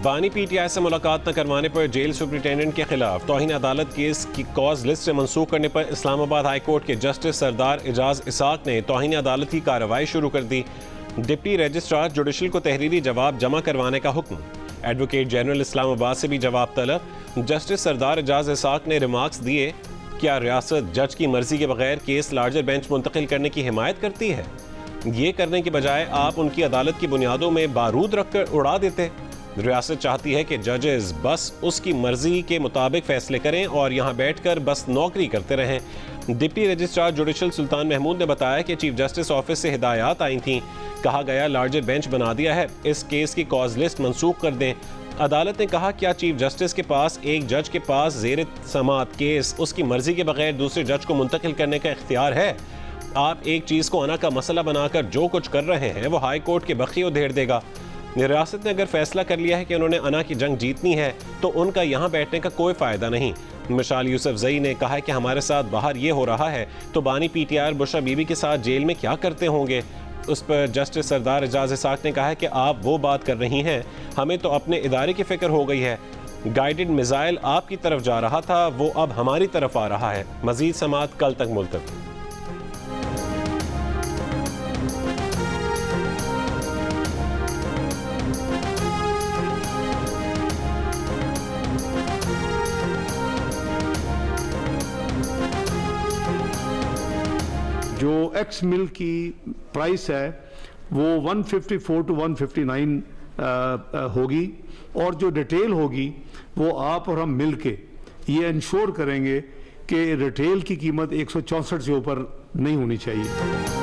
बानी पीटीआई से मुलाकात न करवाने पर जेल सुपरिटेंडेंट के खिलाफ तौहीन अदालत केस की कॉज लिस्ट से मनसूख करने पर इस्लामाबाद हाई कोर्ट के जस्टिस सरदार एजाज इसाक ने तौहीन अदालत की कार्रवाई शुरू कर दी। डिप्टी रजिस्ट्रार जुडिशल को तहरीरी जवाब जमा करवाने का हुक्म। एडवोकेट जनरल इस्लामाबाद से भी जवाब तलब। जस्टिस सरदार एजाज इसाक ने रिमार्क्स दिए, क्या रियासत जज की मर्जी के बगैर केस लार्जर बेंच मुंतकिल करने की हिमायत करती है? ये करने के बजाय आप उनकी अदालत की बुनियादों में बारूद रखकर उड़ा देते। रियासत चाहती है कि जजेस बस उसकी मर्जी के मुताबिक फैसले करें और यहाँ बैठकर बस नौकरी करते रहें। डिप्टी रजिस्ट्रार जुडिशल सुल्तान महमूद ने बताया कि चीफ जस्टिस ऑफिस से हिदायत आई थीं। कहा गया लार्जर बेंच बना दिया है, इस केस की कॉज लिस्ट मनसूख कर दें। अदालत ने कहा, क्या चीफ जस्टिस के पास एक जज के पास ज़ेर समाअत केस उसकी मर्जी के बगैर दूसरे जज को मुंतकिल करने का इख्तियार है? आप एक चीज़ को अना का मसला बनाकर जो कुछ कर रहे हैं वो हाई कोर्ट के बखी उधेड़ देगा। रियासत ने अगर फैसला कर लिया है कि उन्होंने अना की जंग जीतनी है तो उनका यहाँ बैठने का कोई फ़ायदा नहीं। मिसाल यूसुफजई ने कहा कि हमारे साथ बाहर ये हो रहा है तो बानी पीटीआई बुशरा बीबी के साथ जेल में क्या करते होंगे। उस पर जस्टिस सरदार एजाज इसाक ने कहा कि आप वो बात कर रही हैं, हमें तो अपने इदारे की फ़िक्र हो गई है। गाइडेड मिसाइल आपकी तरफ जा रहा था, वो अब हमारी तरफ आ रहा है। मज़ीद समाअत कल तक मुलतवी। जो एक्स मिल की प्राइस है वो 154 टू 159 होगी और जो रिटेल होगी वो आप और हम मिल के ये इंश्योर करेंगे कि रिटेल की कीमत 164 से ऊपर नहीं होनी चाहिए।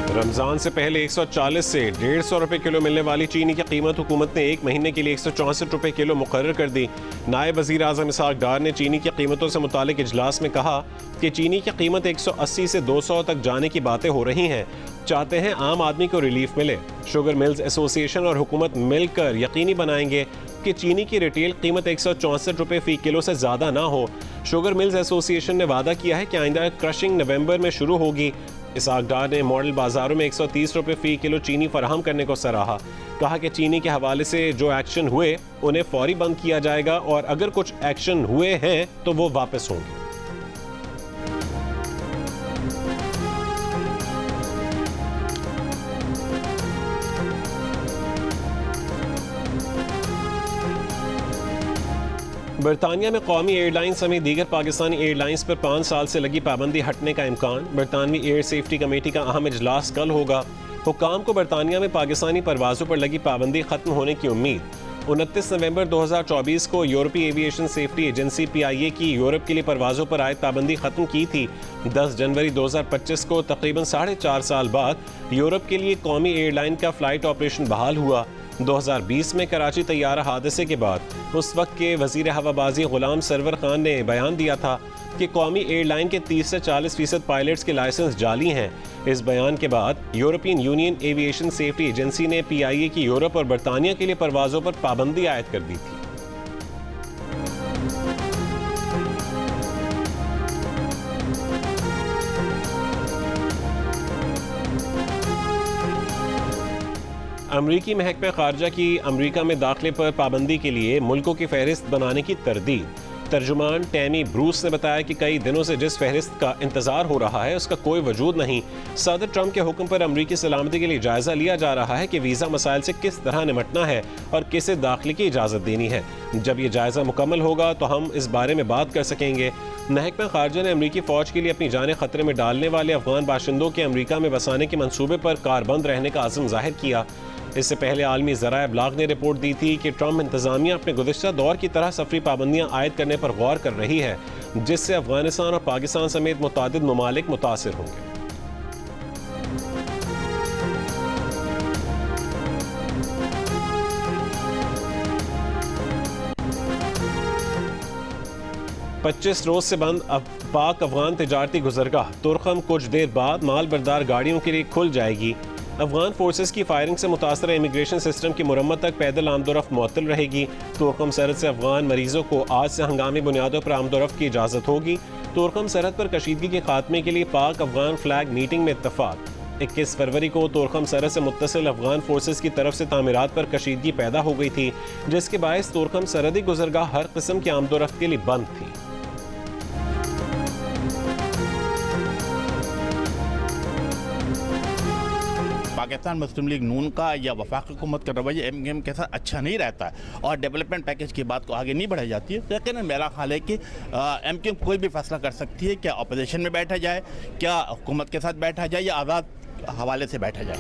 रमज़ान से पहले 140 से 150 रुपये किलो मिलने वाली चीनी की कीमत हुकूमत ने एक महीने के लिए 164 रुपये किलो मुकर्रर कर दी। नायब वज़ीर आज़म इसहाक डार ने चीनी की कीमतों से मुतालिक इजलास में कहा कि चीनी की कीमत 180 से 200 तक जाने की बातें हो रही हैं। चाहते हैं आम आदमी को रिलीफ मिले। शुगर मिल्स एसोसिएशन और हुकूमत मिलकर यकीनी बनाएंगे कि चीनी की रिटेल कीमत 164 रुपये फ़ी किलो से ज़्यादा ना हो। शुगर मिल्स एसोसिएशन ने वादा किया है कि आइंदा क्रशिंग नवंबर में शुरू होगी। इसहाक डार ने मॉडल बाजारों में 130 रुपये फ़ी किलो चीनी फराहम करने को सराहा। कहा कि चीनी के हवाले से जो एक्शन हुए उन्हें फौरी बंद किया जाएगा और अगर कुछ एक्शन हुए हैं तो वो वापस होंगे। बरतानिया में कौमी एयरलाइन समेत दीगर पाकिस्तानी एयरलाइंस पर 5 साल से लगी पाबंदी हटने का इम्कान। बरतानवी एयर सेफ्टी कमेटी का अहम इजलास कल होगा। हुक्काम को बरतानिया में पाकिस्तानी परवाज़ों पर लगी पाबंदी खत्म होने की उम्मीद। 29 नवंबर 2024 को यूरोपीय एविएशन सेफ्टी एजेंसी PIA की यूरोप के लिए परवाज़ों पर आयद पाबंदी खत्म की थी। 10 जनवरी 2025 को तकरीबन 4.5 साल बाद यूरोप के लिए कौमी एयरलाइन का फ़्लाइट ऑपरेशन बहाल हुआ। 2020 में कराची तैयारा हादसे के बाद उस वक्त के वज़ीर हवाबाजी गुलाम सरवर खान ने बयान दिया था कि कौमी एयरलाइन के 30 से 40% पायलट्स के लाइसेंस जाली हैं। इस बयान के बाद European union aviation safety agency ने PIA की यूरोप और बरतानिया के लिए परवाज़ों पर पाबंदी आयद कर दी थी। अमरीकी महकमा खारजा की अमरीका में दाखिले पर पाबंदी के लिए मुल्कों की फहरिस्त बनाने की तरदीद। तर्जुमान टैमी ब्रूस ने बताया कि कई दिनों से जिस फहरिस्त का इंतजार हो रहा है उसका कोई वजूद नहीं। सदर ट्रंप के हुक्म पर अमरीकी सलामती के लिए जायजा लिया जा रहा है कि वीज़ा मसाइल से किस तरह निमटना है और किसे दाखिले की इजाज़त देनी है। जब ये जायजा मुकम्मल होगा तो हम इस बारे में बात कर सकेंगे। महकमा खारजा ने अमरीकी फ़ौज के लिए अपनी जानें खतरे में डालने वाले अफगान बाशिंदों के अमरीका में बसाने के मंसूबे पर कारबंद रहने का अज़्म जाहिर किया। इससे पहले आलमी ज़राए इब्लाग ने रिपोर्ट दी थी कि ट्रंप इंतज़ामिया अपने गुज़िश्ता दौर की तरह सफरी पाबंदियाँ आयद करने पर गौर कर रही है, जिससे अफगानिस्तान और पाकिस्तान समेत मुतादिद ममालिक मुतासिर होंगे। पच्चीस रोज से बंद पाक अफगान तिजारती गुजरगाह तुरखम कुछ देर बाद माल बरदार गाड़ियों के लिए खुल जाएगी। अफगान फोर्सेस की फायरिंग से मुतासर इमिग्रेशन सिस्टम की मुरम्मत तक पैदल आमदोरफ्त मुअत्तल रहेगी। तुरखम सरहद से अफगान मरीजों को आज से हंगामी बुनियादों पर आमदोरफ्त की इजाज़त होगी। तुरखम सरहद पर कशीदगी के खात्मे के लिए पाक अफगान फ्लैग मीटिंग में इत्तफाक। 21 फरवरी को तोरखम सरहद से मुत्तसिल अफगान फोर्सेस की तरफ से तामीरात पर कशीदगी पैदा हो गई थी, जिसके बायस तोरखम सरहदी गुजरगाह हर किस्म की आमदोरफ्त के लिए बंद थी। पाकिस्तान मुस्लिम लीग नून का या वफाक हुकूमत का रवैया एमकेएम के साथ अच्छा नहीं रहता है और डेवलपमेंट पैकेज की बात को आगे नहीं बढ़ाई जाती है, तो यकीनन मेरा ख्याल है कि एमकेएम कोई भी फैसला कर सकती है, क्या अपोजिशन में बैठा जाए, क्या हुकूमत के साथ बैठा जाए या आज़ाद हवाले से बैठा जाए।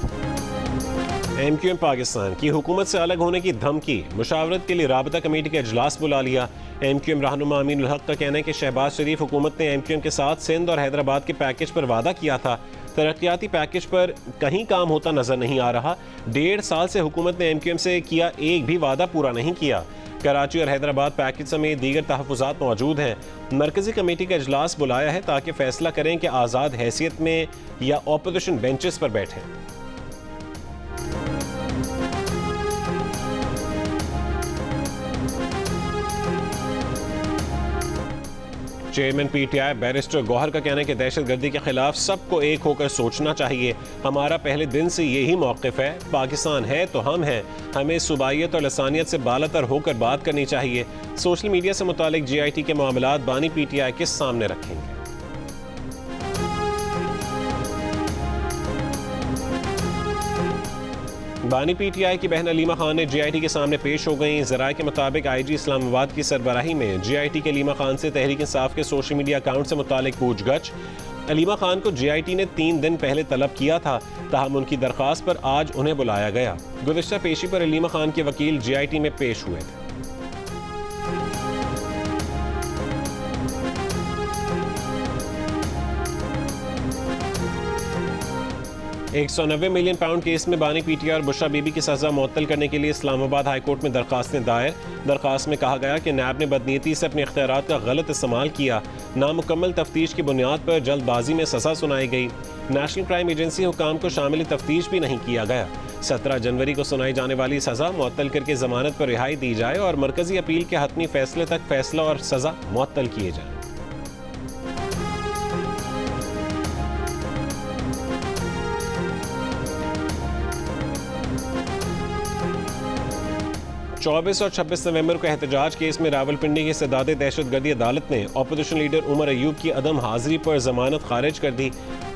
एमक्यूएम पाकिस्तान की हुकूमत से अलग होने की धमकी, मुशावरत के लिए राबता कमेटी का इजलास बुला लिया। एमक्यूएम रहनुमा अमीनुल हक का कहना है कि शहबाज शरीफ हुकूमत ने एमक्यूएम के साथ सिंध और हैदराबाद के पैकेज पर वादा किया था, तरक्याती पैकेज पर कहीं काम होता नजर नहीं आ रहा। 1.5 साल से हुकूमत ने एमक्यूएम से किया एक भी वादा पूरा नहीं किया। कराची और हैदराबाद पैकेज समेत दीगर तहफ़्फ़ुज़ात मौजूद हैं। मरकजी कमेटी का इजलास बुलाया है ताकि फैसला करें कि आज़ाद हैसियत में या अपोजिशन बेंचेस पर बैठें। चेयरमैन पीटीआई बैरिस्टर गौहर का कहना है कि दहशतगर्दी के खिलाफ सबको एक होकर सोचना चाहिए। हमारा पहले दिन से यही मौक़िफ़ है, पाकिस्तान है तो हम हैं, हमें सुबाइयत और लसानियत से बालातर होकर बात करनी चाहिए। सोशल मीडिया से मुतालिक जीआईटी के मामलात बानी पीटीआई के सामने रखेंगे। बानी पीटीआई की बहन अलीमा खान ने जीआईटी के सामने पेश हो गई। ज़राए के मुताबिक आईजी इस्लामाबाद की सरबराही में जीआईटी के अलीमा खान से तहरीक इंसाफ के सोशल मीडिया अकाउंट से मुतालिक पूछगछ। अलीमा खान को जीआईटी ने 3 दिन पहले तलब किया था, ताहम उनकी दरख्वास्त पर आज उन्हें बुलाया गया। गुज़िश्ता पेशी पर अलीमा खान के वकील जीआईटी में पेश हुए थे। 190 मिलियन पाउंड केस में बानी पीटीआई और बुशरा बीबी की सजा मुअत्तल करने के लिए इस्लामाबाद हाई कोर्ट में दरखास्तें दायर। दरखास्त में कहा गया कि नैब ने बदनीयती से अपने इख्तियारात का गलत इस्तेमाल किया। नामुकम्मल तफ्तीश की बुनियाद पर जल्दबाजी में सजा सुनाई गई। नेशनल क्राइम एजेंसी हुकाम को शामिल तफ्तीश भी नहीं किया गया। 17 जनवरी को सुनाई जाने वाली सजा मुअत्तल करके जमानत पर रिहाई दी जाए और मरकजी अपील के हतमी फैसले तक फैसला और सजा मुअत्तल किए जाए। चौबीस और 26 नवंबर को एहतजाज केस में रावलपिंडी की सदाद दहशतगर्दी अदालत ने अपोजिशन लीडर उमर अयूब की अदम हाजिरी पर जमानत खारिज कर दी।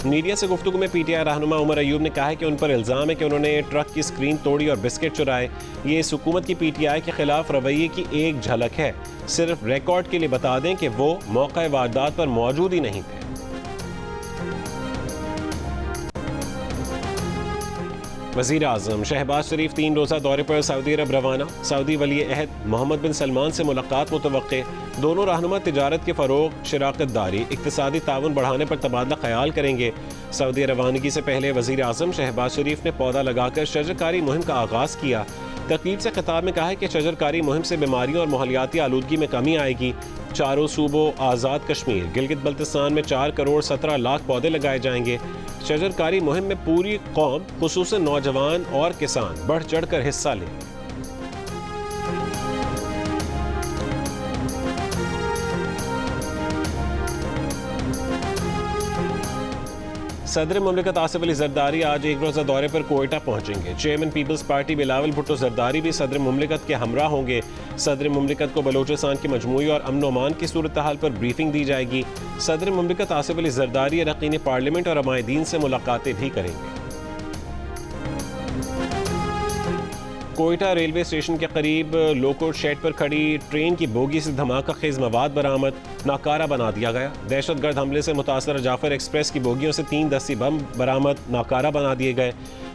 मीडिया से गुफ्तगू में पीटीआई रहनुमा उमर अयूब ने कहा है कि उन पर इल्ज़ाम है कि उन्होंने ट्रक की स्क्रीन तोड़ी और बिस्किट चुराए। ये इस हुकूमत की पीटीआई के खिलाफ रवैये की एक झलक है। सिर्फ रिकॉर्ड के लिए बता दें कि वो मौका वारदात पर मौजूद ही नहीं थे। वज़ीर आज़म शहबाज शरीफ 3 रोज़ा दौरे पर सऊदी अरब रवाना। सऊदी वली अहद मोहम्मद बिन सलमान से मुलाकात मुतवक्के। दोनों रहनुमा तिजारत के फ़रोग़, शराकत दारी, इक़्तिसादी ताउन बढ़ाने पर तबादला ख्याल करेंगे। सऊदी रवानगी से पहले वज़ीर आज़म शहबाज शरीफ ने पौधा लगाकर शजरकारी मुहिम का आगाज़ किया। तकरीर से खिताब में कहा है कि शजरकारी मुहिम से बीमारियों और माहौलियाती आलूदगी में कमी आएगी। चारों सूबों आज़ाद कश्मीर, गिलगित बल्तिस्तान में 4 करोड़ 17 लाख पौधे लगाए जाएंगे। शजरकारी मुहिम में पूरी कौम, खुसूसन नौजवान और किसान बढ़ चढ़ कर हिस्सा लें। सदर मुमलिकत आसिफ अली जरदारी आज एक रोज़ा दौरे पर कोयटा पहुंचेंगे। चेयरमैन पीपल्स पार्टी बिलावल भुट्टो जरदारी भी सदर मुमलिकत के हमरा होंगे। सदर मुमलिकत को बलोचिस्तान की मजमूई और अमन अमान की सूरत हाल पर ब्रीफिंग दी जाएगी। सदर मुमलिकत आसिफ अली जरदारी अरकान पार्लियामेंट और अमायदीन से मुलाकातें भी करेंगे। कोयटा रेलवे स्टेशन के करीब लोको शेड पर खड़ी ट्रेन की बोगी से धमाका खेज मवाद बरामद, नाकारा बना दिया गया। दहशतगर्द हमले से मुतासर जाफर एक्सप्रेस की बोगियों से 3 दस्ती बम बरामद, नाकारा बना दिए गए।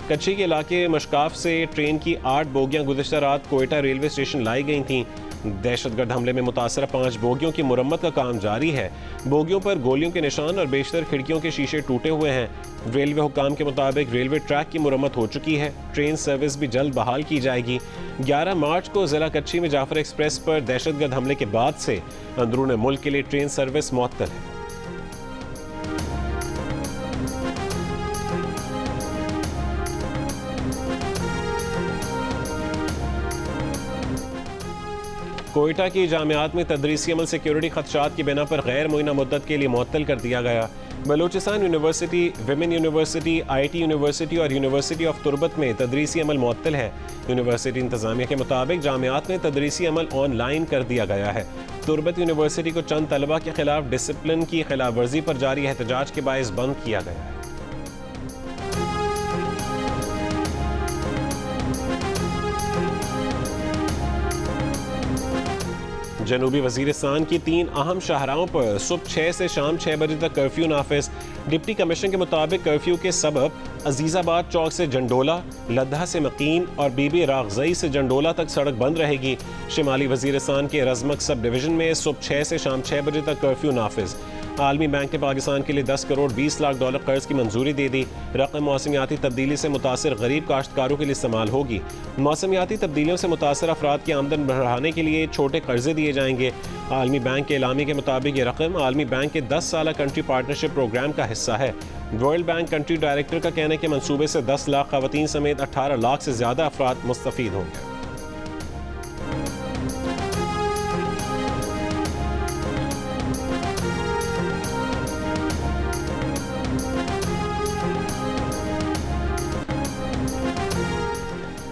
कच्ची के इलाके मशकाफ से ट्रेन की 8 बोगियां गुज़िश्ता रात कोयटा रेलवे स्टेशन लाई गई थीं। दहशतगर्द हमले में मुतासर 5 बोगियों की मुरम्मत का काम जारी है। बोगियों पर गोलियों के निशान और बेशतर खिड़कियों के शीशे टूटे हुए हैं। रेलवे हुकाम के मुताबिक रेलवे ट्रैक की मुरम्मत हो चुकी है। ट्रेन सर्विस भी जल्द बहाल की जाएगी। 11 मार्च को जिला कच्ची में जाफर एक्सप्रेस पर दहशतगर्द हमले के बाद से अंदरून मुल्क के लिए ट्रेन सर्विस मुअत्तल है। कोयटा की जामियात में तदरीसी अमल सिक्योरिटी खदशात की बिना पर गैर मुइना मुद्दत के लिए मुअत्तल कर दिया गया। Balochistan university, women university, IT university और यूनिवर्सिटी ऑफ तुर्बत में तदरीसी अमल मुअत्तल है। यूनिवर्सिटी इंतजामिया के मुताबिक जामियात में तदरीसी अमल ऑनलाइन कर दिया गया है। तुर्बत यूनिवर्सिटी को चंद तलबा के खिलाफ डिसिप्लिन की खिलाफ वर्जी पर जारी एहतजाज के बायस बंद किया गया है। जनूबी वजीरिस्तान की 3 अहम शाहराहों पर सुबह 6 से शाम 6 बजे तक कर्फ्यू नाफिज। डिप्टी कमिश्नर के मुताबिक कर्फ्यू के सबब अजीजाबाद चौक से जंडोला, लद्दा से मकीन और बीबी रागजई से जंडोला तक सड़क बंद रहेगी। शिमाली वजीरिस्तान के रजमक सब डिवीजन में सुबह 6 से शाम 6 बजे तक कर्फ्यू नाफिज। आलमी बैंक ने पाकिस्तान के लिए 10 करोड़ 20 लाख डॉलर कर्ज की मंजूरी दे दी। रकम मौसमियाती तब्दीली से मुतासर गरीब काश्तकारों के लिए इस्तेमाल होगी। मौसमियाती तब्दीलियों से मुतासर अफराद की आमदन बढ़ाने के लिए छोटे कर्जे दिए जाएंगे। आलमी बैंक के एलामी के मुताबिक ये रकम आलमी बैंक के 10 साला कंट्री पार्टनरशिप प्रोग्राम का हिस्सा है। वर्ल्ड बैंक कंट्री डायरेक्टर का कहना है कि मंसूबे से 10 लाख खवातीन समेत 18 लाख से ज़्यादा अफराद मुस्तफीद होंगे।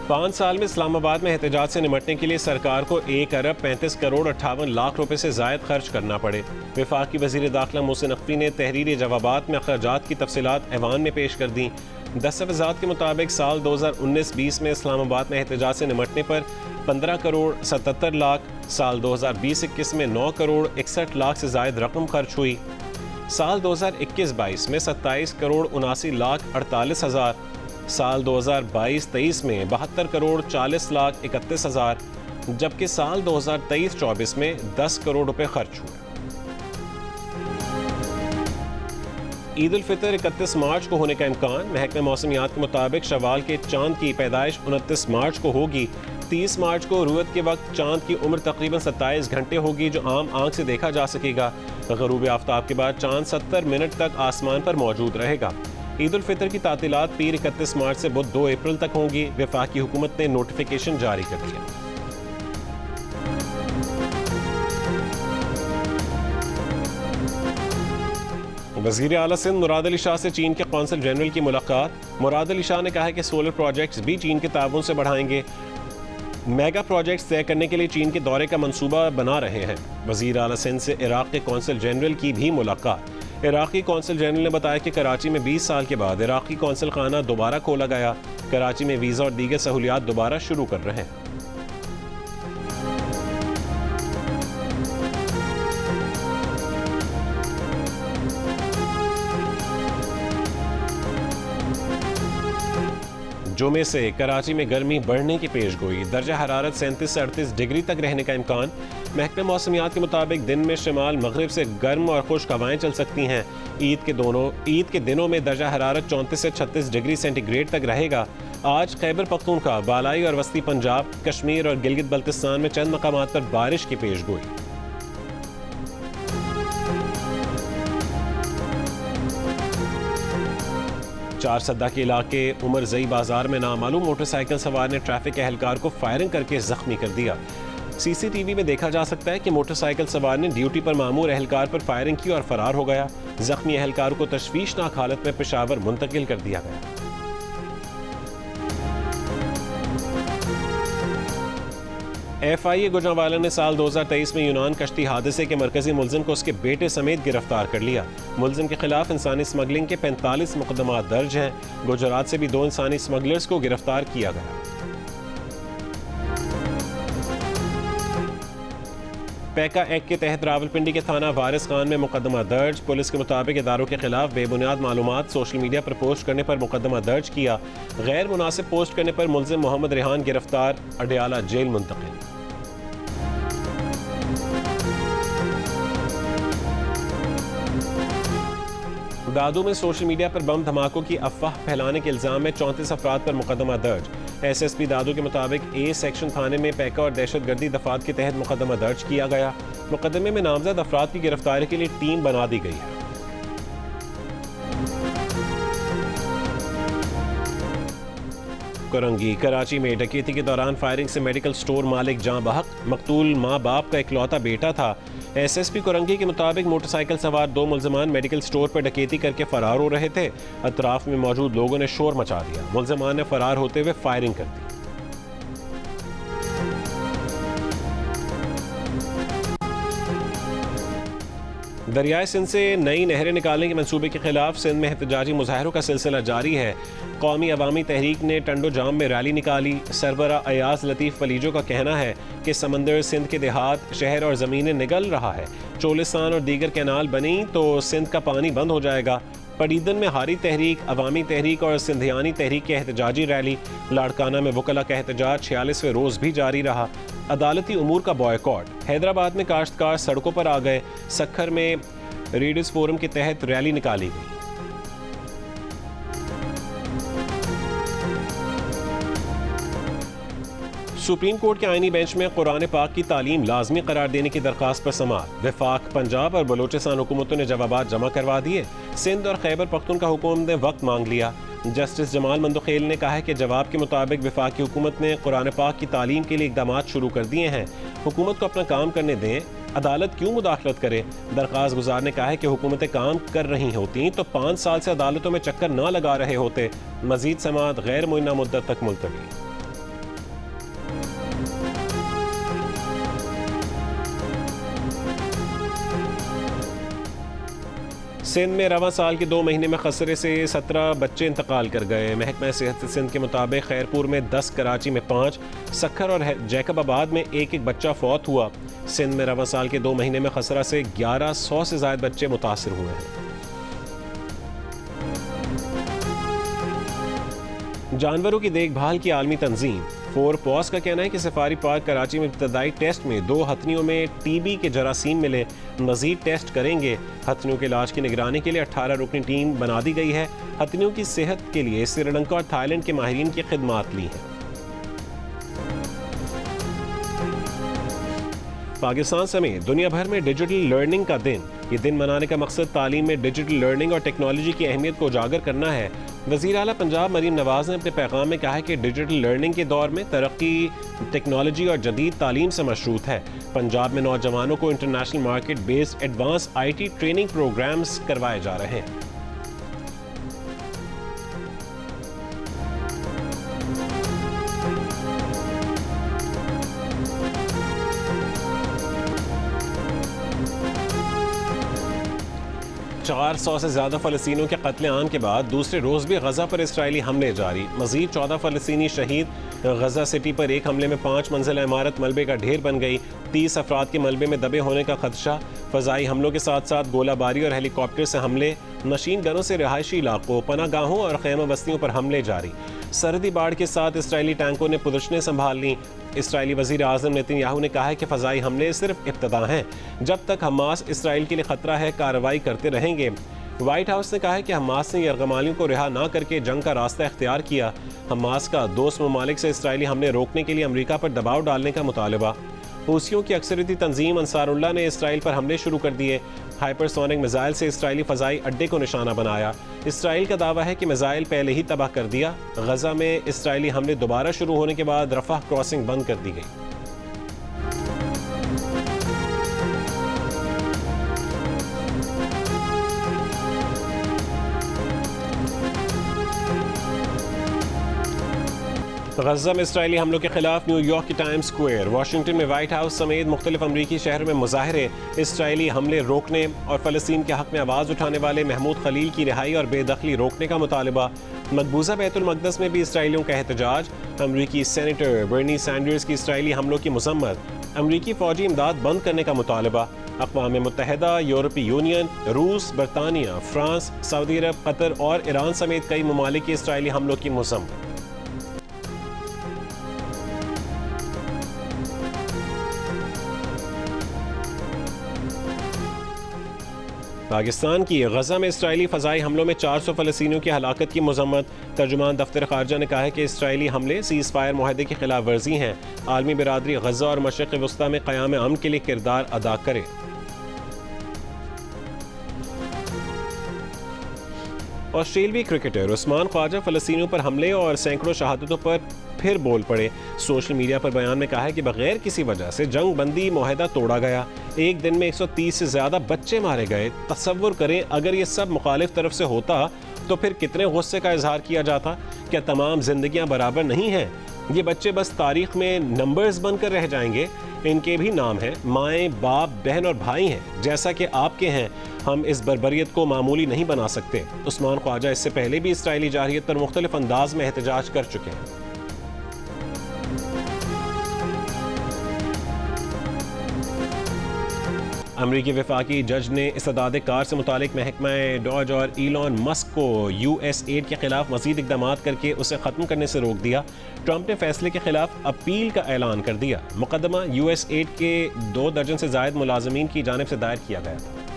पाँच साल में इस्लामाबाद में एहतजाज से निमटने के लिए सरकार को 1 अरब 35 करोड़ 58 लाख रुपए से जायद खर्च करना पड़े। वफाकी वज़ीर दाखिला मोहसिन नकवी ने तहरीरी जवाबात में अखराजात की तफसीलात ऐवान में पेश कर दी। दस्तावेज़ात के मुताबिक साल 2019-20 में इस्लामाबाद में एहतजाज से निमटने पर 15 करोड़ 77 लाख, साल 2020-21 में 9 करोड़ 61 लाख से जायद रकम खर्च हुई। साल 2021-22 में 27 करोड़ 79 लाख 48 हज़ार, साल 2022-23 में 72 करोड़ 40 लाख 31 हज़ार, जबकि साल 2023-24 में 10 करोड़ रुपए खर्च हुए। ईद उल फितर 31 मार्च को होने का इम्कान। महकमे मौसमियात के मुताबिक शवाल के चांद की पैदाइश 29 मार्च को होगी। 30 मार्च को रुयत के वक्त चांद की उम्र तकरीबन 27 घंटे होगी, जो आम आंख से देखा जा सकेगा। ग़रूब आफ्ताब के बाद चांद 70 मिनट तक आसमान पर मौजूद रहेगा। ईद उल फितर की तातीलात पीर 31 मार्च से बुध 2 अप्रैल तक होंगी। वफाकी हुकूमत ने नोटिफिकेशन जारी कर दिया। वज़ीर आला सिंध मुराद अली शाह से चीन के कौंसल जनरल की मुलाकात। मुराद अली शाह ने कहा है कि सोलर प्रोजेक्ट्स भी चीन के ताउन से बढ़ाएंगे। मेगा प्रोजेक्ट्स तय करने के लिए चीन के दौरे का मंसूबा बना रहे हैं। वज़ीर आला सिंध से इराक़ के कौंसल जनरल की भी मुलाकात। इराक़ी कौंसल जनरल ने बताया कि कराची में 20 साल के बाद इराक़ी कौंसल खाना दोबारा खोला गया। कराची में वीज़ा और दीगर सहूलियात दोबारा शुरू कर रहे हैं। जुमे से कराची में गर्मी बढ़ने की पेशगोई। दर्जा हरारत 37 से 38 डिग्री तक रहने का इम्कान। महकमे मौसमियात के मुताबिक दिन में शिमाल मगरिब से गर्म और खुश्क हवाएं चल सकती हैं। ईद के दिनों में दर्जा हरारत 34 से 36 डिग्री सेंटीग्रेड तक रहेगा। आज खैबर पख्तूनख्वा, बालाई और वस्ती पंजाब, कश्मीर और गिलगित बल्तिस्तान में चंद मकामात पर बारिश की पेशगोई। चार सद्दा के इलाके उमर जई बाजार में नामालूम मोटरसाइकिल सवार ने ट्रैफिक एहलकार को फायरिंग करके जख्मी कर दिया। CCTV में देखा जा सकता है कि मोटरसाइकिल सवार ने ड्यूटी पर मामूर एहलकार पर फायरिंग की और फरार हो गया। जख्मी एहलकार को तशवीशनाक हालत में पेशावर मुंतकिल कर दिया गया। FIA गुजरांवाला ने साल 2023 में यूनान कश्ती हादसे के मरकजी मुलजिम को उसके बेटे समेत गिरफ्तार कर लिया। मुलजिम के खिलाफ इंसानी स्मगलिंग के 45 मुकदमा दर्ज हैं। गुजरात से भी 2 इंसानी स्मगलर्स को गिरफ्तार किया गया। पैका एक्ट के तहत रावलपिंडी के थाना वारिस खान में मुकदमा दर्ज। पुलिस के मुताबिक इदारों के खिलाफ बेबुनियाद मालूमात सोशल मीडिया पर पोस्ट करने पर मुकदमा दर्ज किया। गैर मुनासिब पोस्ट करने पर मुलजिम मोहम्मद रेहान गिरफ्तार, अडयाला जेल मुंतकिल। दादू में सोशल मीडिया पर बम धमाकों की अफवाह फैलाने के इल्जाम में 34 अफराद पर मुकदमा दर्ज। SSP दादू के मुताबिक A सेक्शन थाने में पैका और दहशतगर्दी दफात के तहत मुकदमा दर्ज किया गया। मुकदमे में नामजद अफराद की गिरफ्तारी के लिए टीम बना दी गई है। कोरंगी। कराची में डकैती के दौरान फायरिंग से मेडिकल स्टोर मालिक जाँ बहक, मकतूल माँ बाप का इकलौता बेटा था। SSP कोरंगी के मुताबिक मोटरसाइकिल सवार 2 मुल्ज़िमान मेडिकल स्टोर पर डकैती करके फरार हो रहे थे। अतराफ में मौजूद लोगों ने शोर मचा दिया। मुल्ज़िमान ने फरार होते हुए फायरिंग कर दी। दरियाए सिंध से नई नहरें निकालने के मंसूबे के खिलाफ सिंध में एहतजाजी मुजाहरों का सिलसिला जारी है। कौमी अवामी तहरीक ने टंडो जाम में रैली निकाली। सरबरा अयाज लतीफ़ फलीजो का कहना है कि समंदर सिंध के देहात, शहर और ज़मीनें निगल रहा है। चोलिस्तान और दीगर कैनाल बनी तो सिंध का पानी बंद हो जाएगा। पडीदन में हारी तहरीक, अवामी तहरीक और सिंधियानी तहरीक की एहतजाजी रैली। लाड़काना में वकला का एहतजाज 46वें रोज़ भी जारी रहा। अदालती उमूर का बॉयकॉट। हैदराबाद में काश्तकार सड़कों पर आ गए। सखर में रीडर्स फोरम के तहत रैली निकाली गई। सुप्रीम कोर्ट के आईनी बेंच में कुरान पाक की तालीम लाजमी करार देने की दरखास्त पर समाअत। वफाक, पंजाब और बलोचिस्तान हुकूमतों ने जवाबात जमा करवा दिए। सिंध और खैबर पख्तूनख्वा हुकूमत ने वक्त मांग लिया। जस्टिस जमाल मंदोखेल ने कहा है कि जवाब के मुताबिक वफाकी हुकूमत ने कुरान पाक की तालीम के लिए इक़दामात शुरू कर दिए हैं। हुकूमत को अपना काम करने दें, अदालत क्यों मुदाखलत करे। दरख्वास्त गुजार ने कहा है कि हुकूमतें काम कर रही होती तो 5 साल से अदालतों में चक्कर न लगा रहे होते। मजीद समाअत गैर मुइन्ना मुद्दत तक मुलतवी। सिंध में रवां साल के 2 महीने में खसरे से 17 बच्चे इंतकाल कर गए। महकमा सेहत सिंध के मुताबिक खैरपुर में 10, कराची में 5, सखर और जैकबाबाद में 1 बच्चा फौत हुआ। सिंध में रवां साल के 2 महीने में खसरा से 1100 से ज़ायद बच्चे मुतासिर हुए हैं। जानवरों की देखभाल की आलमी तंजीम फोरपॉस का कहना है कि सफारी पार्क कराची में इब्तदाई टेस्ट में 2 हथनियों में TB के जरासीम मिले। मजीद टेस्ट करेंगे। हथनियों के इलाज की निगरानी के लिए 18 रुकनी टीम बना दी गई है। हथनियों की सेहत के लिए श्रीलंका और थाईलैंड के माहिरीन की खिदमात ली हैं। पाकिस्तान समेत दुनिया भर में डिजिटल लर्निंग का दिन। ये दिन मनाने का मकसद तालीम में डिजिटल लर्निंग और टेक्नोलॉजी की अहमियत को उजागर करना है। वज़ीर आला पंजाब मरीम नवाज ने अपने पैगाम में कहा है कि डिजिटल लर्निंग के दौर में तरक्की टेक्नोलॉजी और जदीद तालीम से मशरूत है। पंजाब में नौजवानों को international market based advance IT training programs करवाए जा रहे हैं। चार 100 से ज़्यादा फ़लस्तीनियों के कत्ले-आम के बाद दूसरे रोज़ भी गज़ा पर इसराइली हमले जारी। मज़ीद 14 फ़लस्तीनी शहीद। गज़ा सिटी पर एक हमले में 5 मंजिला इमारत मलबे का ढेर बन गई। 30 अफराद के मलबे में दबे होने का खदशा। फ़ज़ाई हमलों के साथ साथ गोलाबारी और हेलीकॉप्टर से हमले। मशीन गनों से रिहायशी इलाकों, पनागाहों और खैमा बस्तियों पर हमले जारी। सरहदी बाढ़ के साथ इसराइली टैंकों ने पुदशनें संभाल लीं। इसराइली वज़ीर आज़म नेतन्याहू ने कहा है कि फ़ज़ाई हमले सिर्फ इब्तदा हैं। जब तक हमास इसराइल के लिए ख़तरा है, कार्रवाई करते रहेंगे। व्हाइट हाउस ने कहा है कि हमास ने यरगमालियों को रिहा ना करके जंग का रास्ता इख्तियार किया। हमास का दोस्त ममालिक से इसराइली हमले रोकने के लिए अमरीका पर दबाव डालने का मुतालबा। हूसियों की अक्सरियती तंजीम अंसारुल्लाह ने इसराइल पर हमले शुरू कर दिए। हाइपरसोनिक मिसाइल से इसराइली फ़ज़ाई अड्डे को निशाना बनाया। इसराइल का दावा है कि मिसाइल पहले ही तबाह कर दिया। गज़ा में इसराइली हमले दोबारा शुरू होने के बाद रफ़ाह क्रॉसिंग बंद कर दी गई। गज़ा में इसराइली हमलों के खिलाफ न्यूयॉर्क की टाइम्स स्क्वायर, वाशिंगटन में व्हाइट हाउस समेत मुख्तलिफ अमरीकी शहरों में मुजाहरे। इसराइली हमले रोकने और फ़लस्तीन के हक़ में आवाज़ उठाने वाले महमूद खलील की रिहाई और बेदखली रोकने का मुतालबा। मकबूजा बैतुल मक़दस में भी इसराइलियों का एहतजाज। अमरीकी सेनेटर बर्नी सैंडर्स की इसराइली हमलों की मज़म्मत। अमरीकी फ़ौजी इमदाद बंद करने का मुतालबा। अक़वाम मुत्तहिदा, यूरोपीय यूनियन, रूस, बरतानिया, फ्रांस, सऊदी अरब, कतर और ईरान समेत कई ममालिक की इसराइली हमलों की मज़म्मत। पाकिस्तान की गज़ा में इसराइली फ़ज़ाई हमलों में 400 फ़लस्तीनियों की हलाकत की मज़म्मत। तर्जुमान दफ्तर ख़ारजा ने कहा है कि इसराइली हमले सीज़ फायर मुआहदे की खिलाफ वर्जी हैं। आलमी बिरादरी गज़ा और मशरिक़ वस्ता में क़याम अमन के लिए किरदार अदा करे। ऑस्ट्रेलियाई क्रिकेटर उस्मान ख्वाजा फ़लस्तीनियों पर हमले और सैकड़ों शहादतों पर फिर बोल पड़े। सोशल मीडिया पर बयान में कहा है कि बगैर किसी वजह से जंग बंदी मुआहदा तोड़ा गया। एक दिन में 130 से ज़्यादा बच्चे मारे गए। तसव्वुर करें अगर ये सब मुखालिफ तरफ से होता तो फिर कितने गुस्से का इजहार किया जाता। क्या तमाम जिंदगियां बराबर नहीं हैं? ये बच्चे बस तारीख में नंबर्स बनकर रह जाएंगे। इनके भी नाम हैं, माएँ, बाप, बहन और भाई हैं, जैसा कि आपके हैं। हम इस बर्बरियत को मामूली नहीं बना सकते। उस्मान ख्वाजा इससे पहले भी इसराइली जारहियत पर मुख्तलिफ अंदाज में एहतजाज कर चुके हैं। अमरीकी वफाकी जज ने इस्तेदाद कार से मुतालिक महकमा डॉज और इलॉन मस्क को US एड के खिलाफ मजीद इक़दाम करके उसे ख़त्म करने से रोक दिया। ट्रंप ने फैसले के खिलाफ अपील का ऐलान कर दिया। मुकदमा US एड के 2 दर्जन से ज़ायद मुलाजमीन की जानिब से दायर किया गया था।